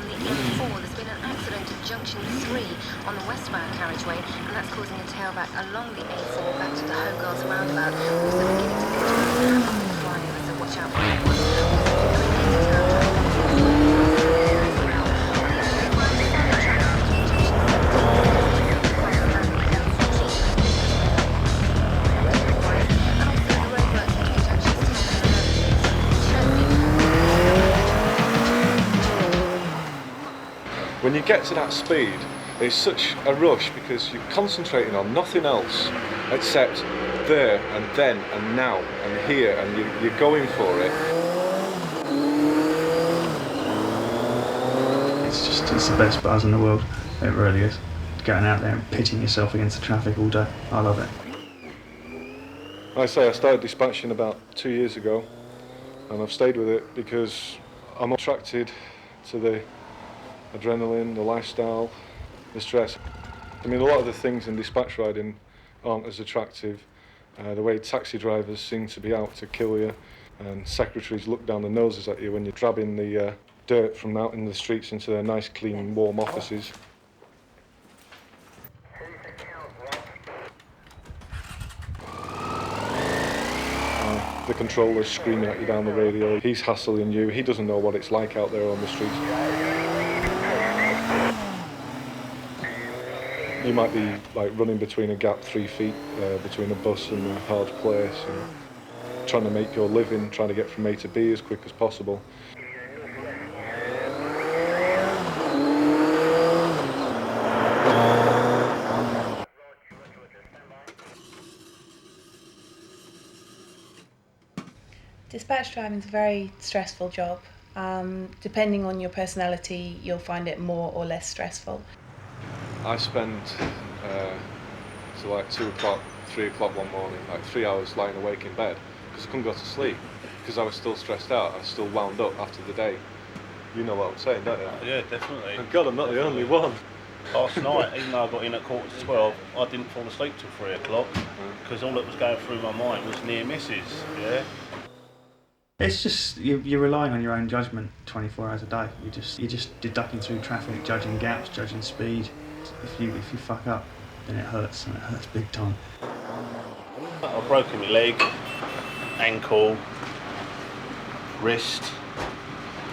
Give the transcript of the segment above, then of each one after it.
the M4, there's been an accident at junction 3 on the westbound carriageway, and that's causing a tailback along the A4 back to the Hogarth roundabout. Also beginning to lead to an accident flyover, so watch out for that one. Also incoming into town traffic on the M4 as well. On the M4, further traffic between junction 17 and the M14 has been otherwise, and also the roadworks between junctions 10 and 11. When you get to that speed, it's such a rush because you're concentrating on nothing else except there and then and now and here, and you're going for it. It's the best buzz in the world. It really is. Going out there and pitting yourself against the traffic all day. I love it. Like I say, I started dispatching about 2 years ago, and I've stayed with it because I'm attracted to the adrenaline, the lifestyle, the stress. I mean, a lot of the things in dispatch riding aren't as attractive. The way taxi drivers seem to be out to kill you, and secretaries look down their noses at you when you're drabbing the dirt from out in the streets into their nice, clean, warm offices. The controller's screaming at you down the radio. He's hassling you. He doesn't know what it's like out there on the streets. You might be like running between a gap 3 feet between a bus and a hard place, and trying to make your living, trying to get from A to B as quick as possible. Dispatch driving is a very stressful job. Depending on your personality, you'll find it more or less stressful. I spent till like 2 o'clock, 3 o'clock one morning, like 3 hours lying awake in bed because I couldn't go to sleep because I was still stressed out. I was still wound up after the day. You know what I'm saying, don't you? Yeah, definitely. Oh God, I'm not the only one. Last night, even though I got in at 11:45, I didn't fall asleep till 3 o'clock because all that was going through my mind was near misses. Yeah. It's just you're relying on your own judgment 24 hours a day. You're just deducting through traffic, judging gaps, judging speed. If you fuck up, then it hurts, and it hurts big time. I've broken my leg, ankle, wrist.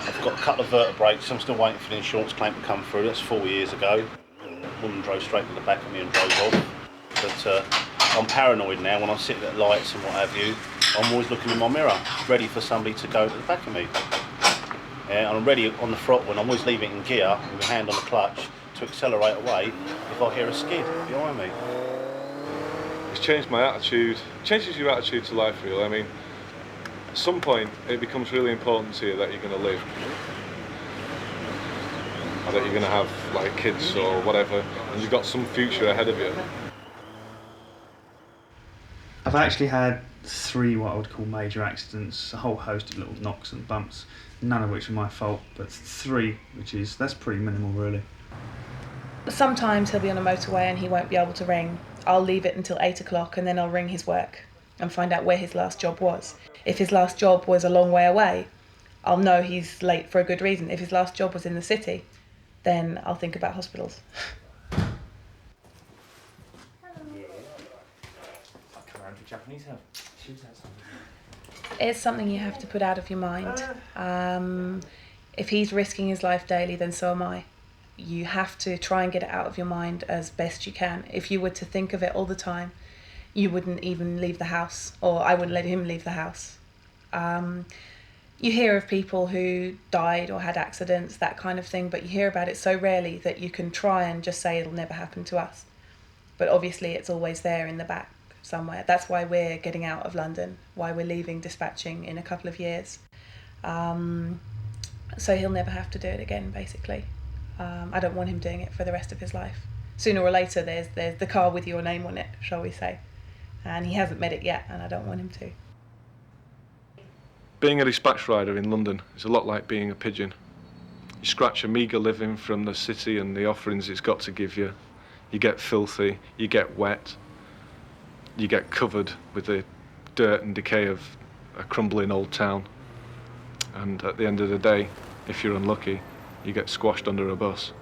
I've got a couple of vertebrae. I'm still waiting for the insurance claim to come through. That's 4 years ago. A woman drove straight in the back of me and drove off. But I'm paranoid now. When I'm sitting at lights and what have you, I'm always looking in my mirror, ready for somebody to go to the back of me. Yeah, and I'm ready on the throttle, and I'm always leaving it in gear with my hand on the clutch to accelerate away if I hear a skid behind me. It's changed my attitude. It changes your attitude to life, really. I mean, at some point, it becomes really important to you that you're going to live, or that you're going to have like kids or whatever, and you've got some future ahead of you. I've actually had 3 what I would call major accidents, a whole host of little knocks and bumps, none of which are my fault, but 3, that's pretty minimal really. Sometimes he'll be on a motorway and he won't be able to ring. I'll leave it until 8 o'clock and then I'll ring his work and find out where his last job was. If his last job was a long way away, I'll know he's late for a good reason. If his last job was in the city, then I'll think about hospitals. Japanese have. It's something you have to put out of your mind. If he's risking his life daily, then so am I. You have to try and get it out of your mind as best you can. If you were to think of it all the time, you wouldn't even leave the house, or I wouldn't let him leave the house. You hear of people who died or had accidents, that kind of thing, but you hear about it so rarely that you can try and just say it'll never happen to us. But obviously it's always there in the back somewhere. That's why we're getting out of London, why we're leaving dispatching in a couple of years. So he'll never have to do it again, basically. I don't want him doing it for the rest of his life. Sooner or later there's the car with your name on it, shall we say. And he hasn't met it yet, and I don't want him to. Being a dispatch rider in London is a lot like being a pigeon. You scratch a meagre living from the city and the offerings it's got to give you. You get filthy, you get wet, you get covered with the dirt and decay of a crumbling old town. And at the end of the day, if you're unlucky, you get squashed under a bus.